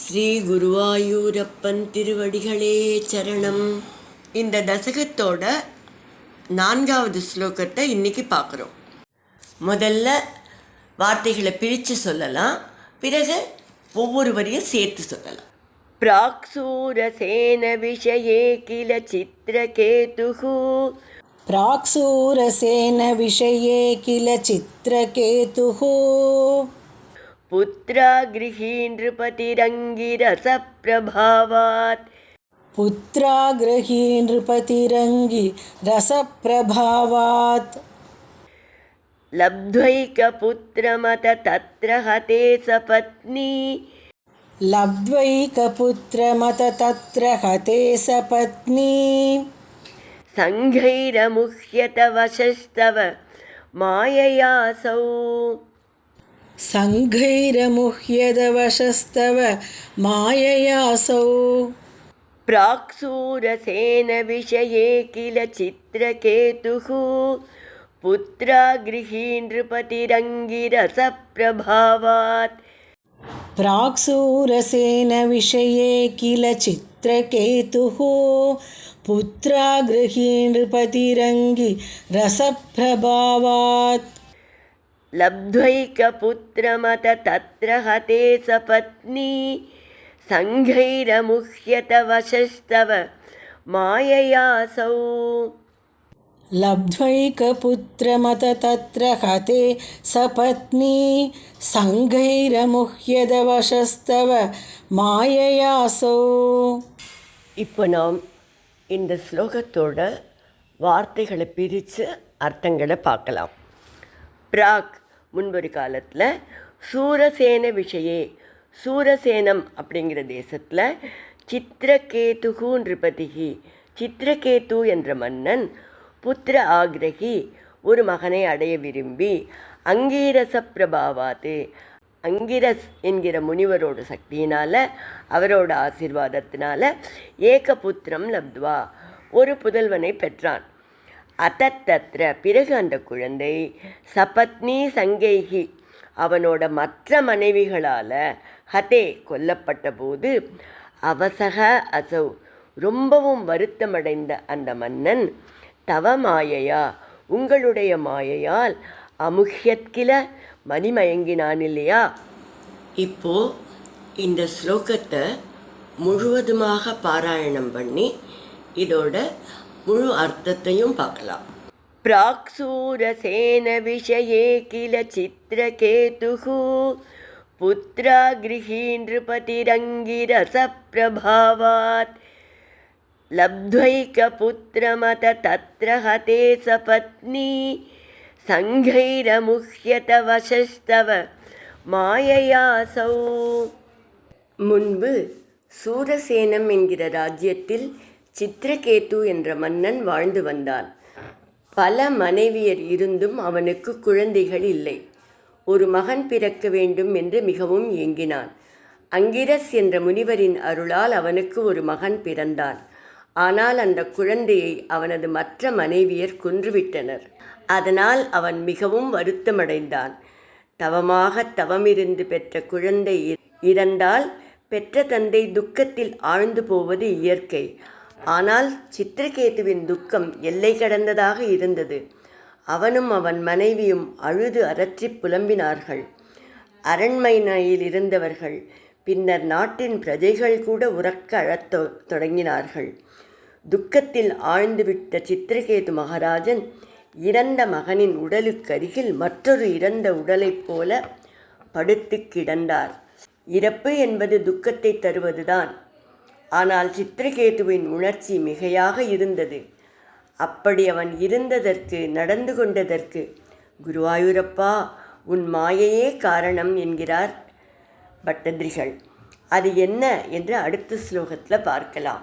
ஸ்ரீ குருவாயூரப்பன் திருவடிகளே சரணம். இந்த தசகத்தோட 4வது ஸ்லோகத்தை இன்னைக்கு பார்க்குறோம். முதல்ல வார்த்தைகளை பிரித்து சொல்லலாம், பிறகு ஒவ்வொரு வரியும் சேர்த்து சொல்லலாம். பிராக்சூரசேன விஷயே கில சித்ரகேதுஹு. प्राक्सूरसेन विषये किल चित्रकेतुः. पुत्रा गृही नृपतिरङ्गिरसप्रभावात्. पुत्रा गृही नृपतिरङ्गिरसप्रभावात्. लब्ध्वैकपुत्रमत तत्र हते सपत्नी. लब्ध्वैकपुत्रमत तत्र हते सपत्नी. सङ्घैरमुह्यत वशस्तव माययासौ. सङ्घैरमुह्यदवशस्तव माययासौ. प्राक्सूरसेन विषये किल चित्रकेतुः. पुत्रा गृही नृपतिरङ्गिरसप्रभावात्. प्राक्सूरसेन विषये किल चित्रकेतुः. पुत्रा गृही नृपतिरङ्गिरसप्रभावात्. लब्ध्वैकपुत्रमत तत्र हते सपत्नी. सङ्घैरमुह्यत वशस्तव माययासौ. लब्ध्वैकपुत्रमत तत्र हते सपत्नी. सङ्घैरमुह्यदवशस्तव माययासौ. இப்போ நாம் இந்த ஸ்லோகத்தோட வார்த்தைகளை பிரித்து அர்த்தங்களை பார்க்கலாம். பிராக் முன்பொரு காலத்தில் சூரசேன விஷயே, சூரசேனம் அப்படிங்கிற தேசத்தில் சித்திரகேதுகு நிருபதிகி, சித்திரகேது என்ற மன்னன் புத்திர ஆக்ரகி ஒரு மகனை அடைய விரும்பி அங்கீரச பிரபாவாத்து, அங்கிரஸ் என்கிற முனிவரோட சக்தியினால், அவரோட ஆசீர்வாதத்தினால ஏகபுத்திரம் லப்துவா ஒரு புதல்வனை பெற்றான். அதத்தத்ர பிறகு அந்த குழந்தை சபத்னி சங்கைகி அவனோட மற்ற மனைவிகளால் ஹதே கொல்லப்பட்ட போது அவசக அசௌ ரொம்பவும் வருத்தமடைந்த அந்த மன்னன் தவ மாயையா உங்களுடைய மாயையால் அமுஹ்யத்கில மதிமயங்கினான் இல்லையா. இப்போ இந்த ஸ்லோகத்தை முழுவதுமாக பாராயணம் பண்ணி இதோட முழு அர்த்தத்தையும் பார்க்கலாம். பிராக்சூரசேன விஷயே கில சித்ரகேதுஹு. புத்ரா கிருஹீ நృపతిரங்கிரசப்பிரபாவாத். லப்த்வைகபுத்ரமத தத்ர ஹதே சபத்னி. சங்கைரமுஹ்யத வசஸ்தவ மாயயாசௌ. முன்பு சூரசேனம் என்கிற ராஜ்யத்தில் சித்திரகேது என்ற மன்னன் வாழ்ந்து வந்தான். பல மனைவியர் இருந்தும் அவனுக்கு குழந்தைகள் இல்லை. ஒரு மகன் பிறக்க வேண்டும் என்று மிகவும் ஏங்கினான். அங்கிரஸ் என்ற முனிவரின் அருளால் அவனுக்கு ஒரு மகன் பிறந்தான். ஆனால் அந்த குழந்தையை அவனது மற்ற மனைவியர் கொன்றுவிட்டனர். அதனால் அவன் மிகவும் வருத்தமடைந்தான். தவமாக தவமிருந்து பெற்ற குழந்தை இறந்தால் பெற்ற தந்தை துக்கத்தில் ஆழ்ந்து போவது இயற்கை. ஆனால் சித்திரகேதுவின் துக்கம் எல்லை கடந்ததாக இருந்தது. அவனும் அவன் மனைவியும் அழுது அரற்றி புலம்பினார்கள். அரண்மனையில் இருந்தவர்கள், பின்னர் நாட்டின் பிரஜைகள் கூட உறக்க அழத் தொடங்கினார்கள். துக்கத்தில் ஆழ்ந்துவிட்ட சித்திரகேது மகாராஜன் இறந்த மகனின் உடலுக்கருகில் மற்றொரு இறந்த உடலைப் போல படுத்து கிடந்தார். இறப்பு என்பது துக்கத்தை தருவதுதான். ஆனால் சித்திரகேதுவின் உணர்ச்சி மிகையாக இருந்தது. அப்படி அவன் இருந்ததற்கு, நடந்து கொண்டதற்கு குருவாயூரப்பா உன் மாயையே காரணம் என்கிறார் பட்டதிரிகள். அது என்ன என்று அடுத்த ஸ்லோகத்தில் பார்க்கலாம்.